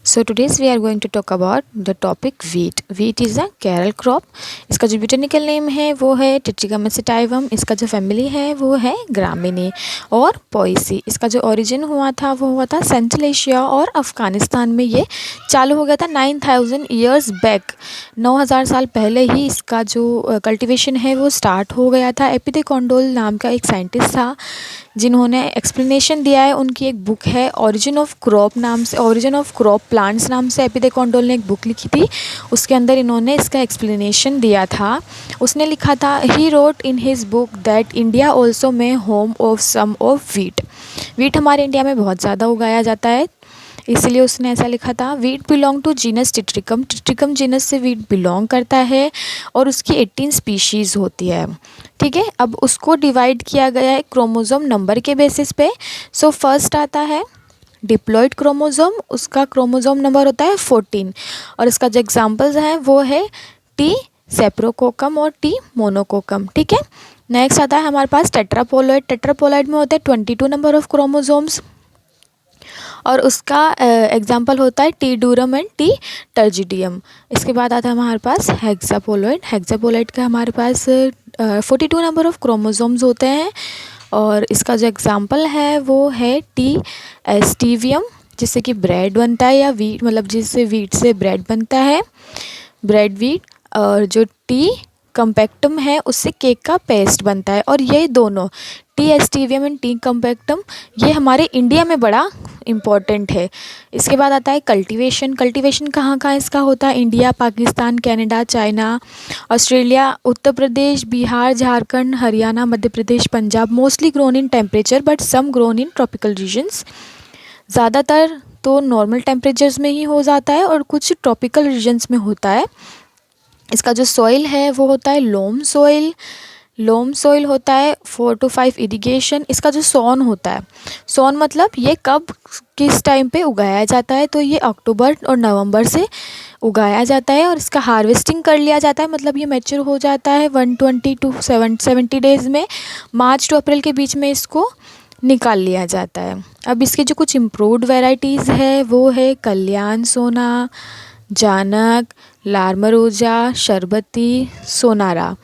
So today's we are going to talk about the topic wheat. Wheat is a cereal crop. इसका जो botanical name है वो है टिट्रिगम एसिटाइवम। इसका जो फैमिली है वो है ग्रामिनी और पोएसी। इसका जो ओरिजिन हुआ था वो हुआ था सेंट्रल एशिया और अफ़गानिस्तान में। ये चालू हो गया था 9000 ईयर्स बैक। 9000 साल पहले ही इसका जो कल्टीवेशन है वो स्टार्ट हो गया था। एपिथेकोंडोल नाम का एक साइंटिस्ट था जिन्होंने एक्सप्लेनेशन दिया है। उनकी एक बुक है ओरिजिन ऑफ क्रॉप नाम से, ओरिजिन ऑफ क्रॉप प्लांट्स नाम से एपिथेकोंडोल ने एक बुक लिखी थी। उसके अंदर इन्होंने इसका एक्सप्लेनेशन दिया था। उसने लिखा था, he wrote in his book that India also में home of some of wheat. Wheat हमारे इंडिया में बहुत ज़्यादा उगाया जाता है, इसलिए उसने ऐसा लिखा था। Wheat belong to genus triticum. Triticum genus से वीट बिलोंग करता है और उसकी 18 स्पीशीज़ होती है। ठीक है, अब उसको डिवाइड किया गया है क्रोमोसोम नंबर के बेसिस पे। सो फर्स्ट आता है डिप्लॉयड क्रोमोसोम, उसका क्रोमोसोम नंबर होता है 14 और इसका जो एग्जांपल्स हैं वो है टी सेप्रोकोकम और टी मोनोकोकम। ठीक है, नेक्स्ट आता है हमारे पास टेट्रापोलॉइड। टेट्रापोलॉइड में होते हैं 22 नंबर ऑफ क्रोमोसोम्स और उसका एग्जाम्पल होता है टी ड्यूरम एंड टी टर्जिडियम। इसके बाद आता है हमारे पास हेक्सापोलॉइड। हेक्सापोलॉइड का हमारे पास 42 नंबर ऑफ क्रोमोसोम्स होते हैं और इसका जो एग्जाम्पल है वो है टी एस्टिवियम, जिससे कि ब्रेड बनता है या वीट, मतलब जिससे वीट से ब्रेड बनता है, ब्रेड वीट। और जो टी कम्पैक्टम है उससे केक का पेस्ट बनता है। और ये दोनों टी एस्टिवियम एंड टी कम्पैक्टम ये हमारे इंडिया में बड़ा इम्पॉर्टेंट है। इसके बाद आता है कल्टीवेशन। कल्टीवेशन कहाँ कहाँ इसका होता है? India, Pakistan, Canada, China, Australia, Uttar Pradesh, Bihar, Jharkhand, Haryana, Madhya Pradesh, Punjab. Mostly grown in temperature but some grown in tropical regions. ज़्यादातर तो नॉर्मल टेम्परेचर्स में ही हो जाता है और कुछ ट्रॉपिकल रीजन्स में होता है। इसका जो सॉइल है वो होता है लोम सॉइल। लोम सॉइल होता है 4 to 5 इरिगेशन। इसका जो सॉन होता है, सॉन मतलब ये कब किस टाइम पे उगाया जाता है, तो ये अक्टूबर और नवंबर से उगाया जाता है और इसका हार्वेस्टिंग कर लिया जाता है, मतलब ये मैच्योर हो जाता है 120 to 70 डेज़ में। मार्च टू अप्रैल के बीच में इसको निकाल लिया जाता है। अब इसके जो कुछ इम्प्रूव्ड वेराइटीज़ है वो है कल्याण सोना, जानक, लार्मरोजा, शरबती, सोनारा।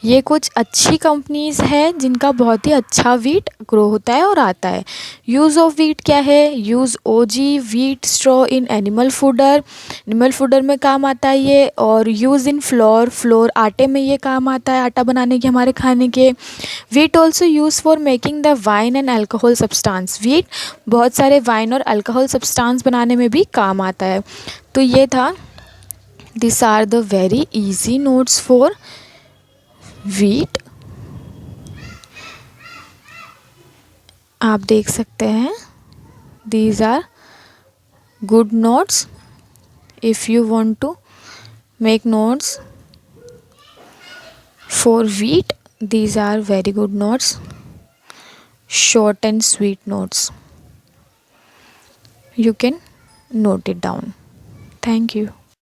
ये कुछ अच्छी कंपनीज़ हैं जिनका बहुत ही अच्छा वीट ग्रो होता है और आता है। यूज़ ऑफ वीट क्या है? Use OG wheat straw in animal fodder. Animal fodder में काम आता है ये। और यूज़ इन फ्लोर, फ्लोर आटे में ये काम आता है, आटा बनाने के, हमारे खाने के। Wheat also use for making the wine and alcohol substance. Wheat बहुत सारे वाइन और अल्कोहल सब्सटेंस बनाने में भी काम आता है। तो ये था, this are the very easy notes for wheat. आप देख सकते हैं, these are good notes if you want to make notes for wheat. These are very good notes, short and sweet notes. You can note it down. Thank you.